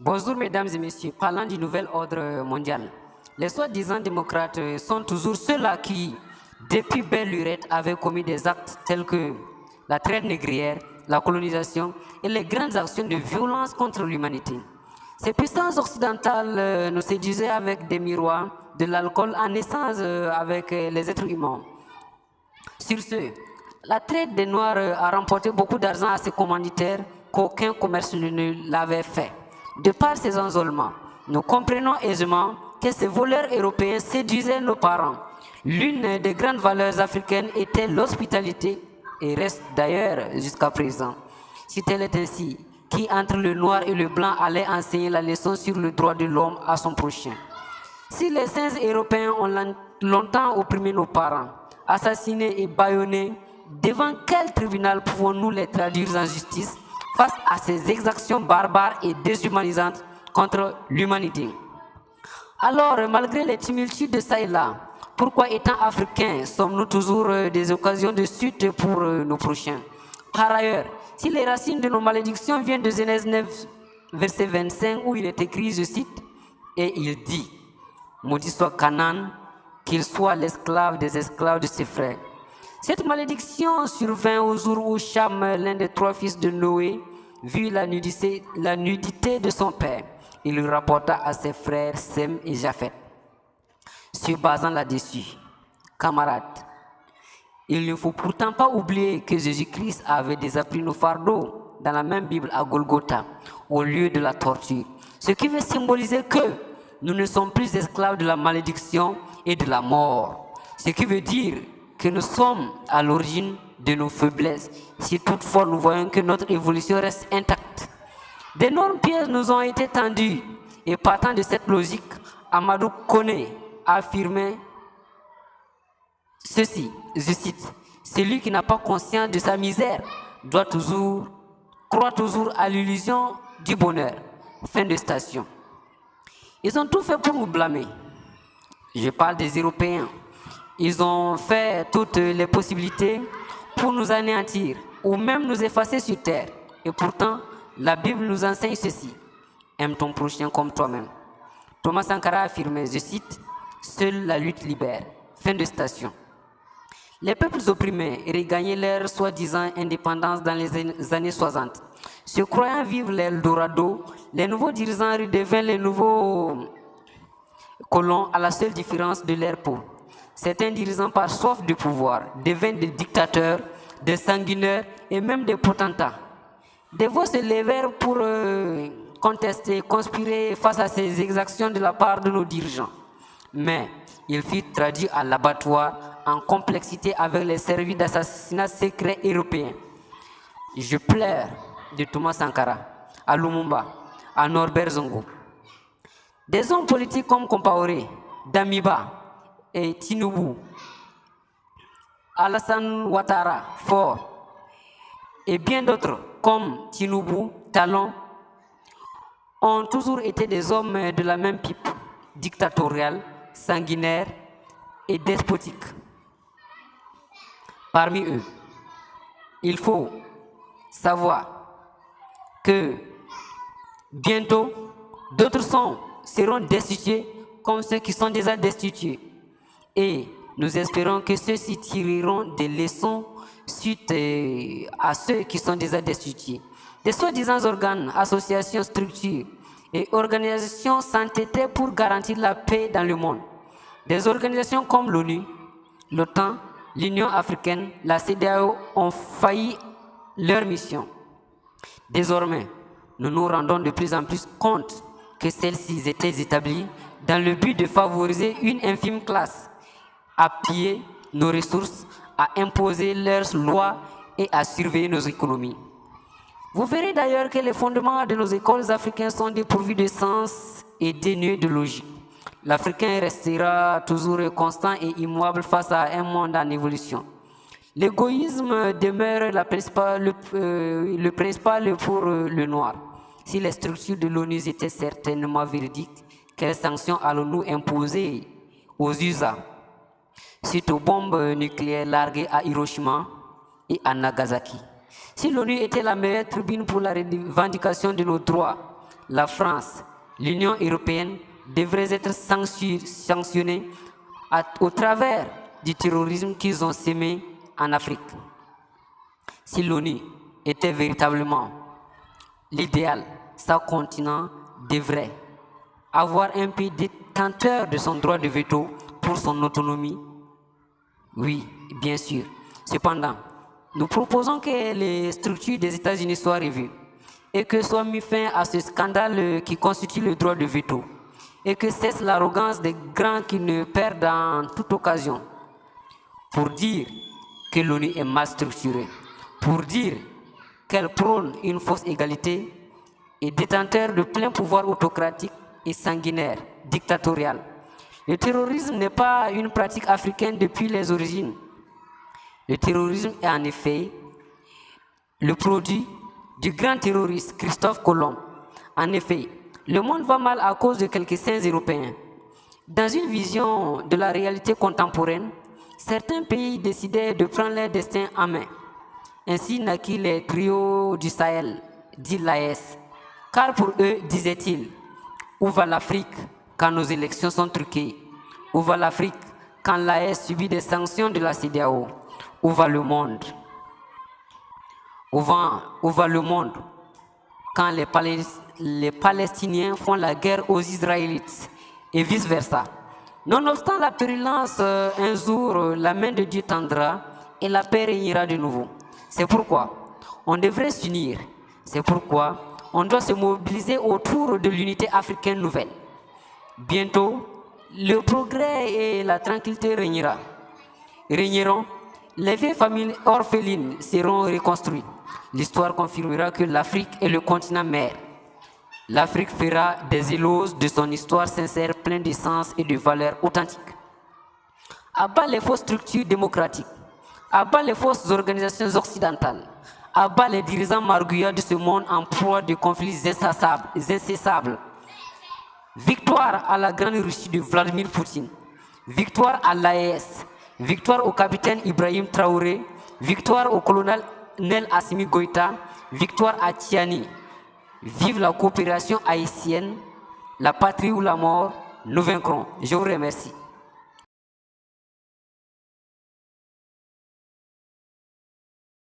Bonjour mesdames et messieurs, parlant du nouvel ordre mondial. Les soi-disant démocrates sont toujours ceux-là qui, depuis belle lurette, avaient commis des actes tels que la traite négrière, la colonisation et les grandes actions de violence contre l'humanité. Ces puissances occidentales nous séduisaient avec des miroirs, de l'alcool en essence avec les êtres humains. Sur ce, la traite des Noirs a remporté beaucoup d'argent à ses commanditaires qu'aucun commerce ne l'avait fait. De par ces enzolements, nous comprenons aisément que ces voleurs européens séduisaient nos parents. L'une des grandes valeurs africaines était l'hospitalité et reste d'ailleurs jusqu'à présent. Si tel est ainsi, qui entre le noir et le blanc allait enseigner la leçon sur le droit de l'homme à son prochain? Si les saints européens ont longtemps opprimé nos parents, assassinés et bâillonnés, devant quel tribunal pouvons-nous les traduire en justice face à ces exactions barbares et déshumanisantes contre l'humanité? Alors, malgré les tumultudes de ça et là, pourquoi étant africains, sommes-nous toujours des occasions de chute pour nos prochains? Par ailleurs, si les racines de nos malédictions viennent de Genèse 9, verset 25, où il est écrit, je cite, et il dit, maudit soit Canaan, qu'il soit l'esclave des esclaves de ses frères. Cette malédiction survint au jour où Cham, l'un des 3 fils de Noé, vit la nudité de son père. Il le rapporta à ses frères Sem et Japheth. Se basant là-dessus, camarades, il ne faut pourtant pas oublier que Jésus-Christ avait déjà pris nos fardeaux dans la même Bible à Golgotha, au lieu de la torture. Ce qui veut symboliser que nous ne sommes plus esclaves de la malédiction et de la mort. Ce qui veut dire que nous sommes à l'origine de nos faiblesses, si toutefois nous voyons que notre évolution reste intacte. D'énormes pièges nous ont été tendus, et partant de cette logique, Amadou Koné a affirmé ceci, je cite, « Celui qui n'a pas conscience de sa misère croit toujours à l'illusion du bonheur. » Fin de citation. Ils ont tout fait pour nous blâmer. Je parle des Européens. Ils ont fait toutes les possibilités pour nous anéantir ou même nous effacer sur terre. Et pourtant, la Bible nous enseigne ceci. Aime ton prochain comme toi-même. Thomas Sankara a affirmé, je cite, « Seule la lutte libère. » Fin de citation. Les peuples opprimés regagnaient leur soi-disant indépendance dans les années 60. Se croyant vivre l'Eldorado, les nouveaux dirigeants redeviennent les nouveaux colons à la seule différence de leur peau. Certains dirigeants par soif de pouvoir deviennent des dictateurs, des sanguinaires et même des potentats. Des voix se levèrent pour contester, conspirer face à ces exactions de la part de nos dirigeants. Mais il fut traduit à l'abattoir en complexité avec les services d'assassinat secrets européens. Je pleure de Thomas Sankara, à Lumumba, à Norbert Zongo. Des hommes politiques comme Compaoré, Damiba et Tinubu, Alassane Ouattara, Faure, et bien d'autres comme Tinubu, Talon, ont toujours été des hommes de la même pipe, dictatoriale, sanguinaire et despotique. Parmi eux, il faut savoir que bientôt, d'autres seront destitués comme ceux qui sont déjà destitués. Et nous espérons que ceux-ci tireront des leçons suite à ceux qui sont déjà destitués. Des soi-disant organes, associations, structures et organisations s'entêtaient pour garantir la paix dans le monde. Des organisations comme l'ONU, l'OTAN, l'Union africaine, la CEDEAO ont failli leur mission. Désormais, nous nous rendons de plus en plus compte que celles-ci étaient établies dans le but de favoriser une infime classe, à piller nos ressources, à imposer leurs lois et à surveiller nos économies. Vous verrez d'ailleurs que les fondements de nos écoles africaines sont dépourvus de sens et dénués de logique. L'Africain restera toujours constant et immuable face à un monde en évolution. L'égoïsme demeure le principal pour le noir. Si les structures de l'ONU étaient certainement véridiques, quelles sanctions allons-nous imposer aux USA suite aux bombes nucléaires larguées à Hiroshima et à Nagasaki? Si l'ONU était la meilleure tribune pour la revendication de nos droits, la France, l'Union européenne devraient être sanctionnés au travers du terrorisme qu'ils ont sémé en Afrique. Si l'ONU était véritablement l'idéal, ce continent devrait avoir un pays détenteur de son droit de veto pour son autonomie. Oui, bien sûr. Cependant, nous proposons que les structures des États-Unis soient revues et que soit mis fin à ce scandale qui constitue le droit de veto et que cesse l'arrogance des grands qui ne perdent en toute occasion pour dire que l'ONU est mal structurée, pour dire qu'elle prône une fausse égalité et détenteur de plein pouvoir autocratique et sanguinaire, dictatorial. Le terrorisme n'est pas une pratique africaine depuis les origines. Le terrorisme est en effet le produit du grand terroriste Christophe Colomb. En effet, le monde va mal à cause de quelques saints européens. Dans une vision de la réalité contemporaine, certains pays décidaient de prendre leur destin en main. Ainsi naquit les trios du Sahel, dit l'AES. Car pour eux, disait-il, où va l'Afrique quand nos élections sont truquées? Où va l'Afrique quand l'AES subit des sanctions de la CEDEAO? Où va le monde? Où va le monde quand les Palestiniens font la guerre aux Israélites et vice-versa? Nonobstant la périllance, un jour, la main de Dieu tendra et la paix régnera de nouveau. C'est pourquoi on devrait s'unir. C'est pourquoi on doit se mobiliser autour de l'unité africaine nouvelle. Bientôt, le progrès et la tranquillité régneront. Les vieilles familles orphelines seront reconstruites. L'histoire confirmera que l'Afrique est le continent mère. L'Afrique fera des éloges de son histoire sincère, pleine de sens et de valeurs authentiques. À bas les fausses structures démocratiques, à bas les fausses organisations occidentales, à bas les dirigeants margouillards de ce monde en proie de conflits incessables. Victoire à la grande Russie de Vladimir Poutine. Victoire à l'AES. Victoire au capitaine Ibrahim Traoré. Victoire au colonel Assimi Goïta. Victoire à Tiani. Vive la coopération haïtienne. La patrie ou la mort, nous vaincrons. Je vous remercie.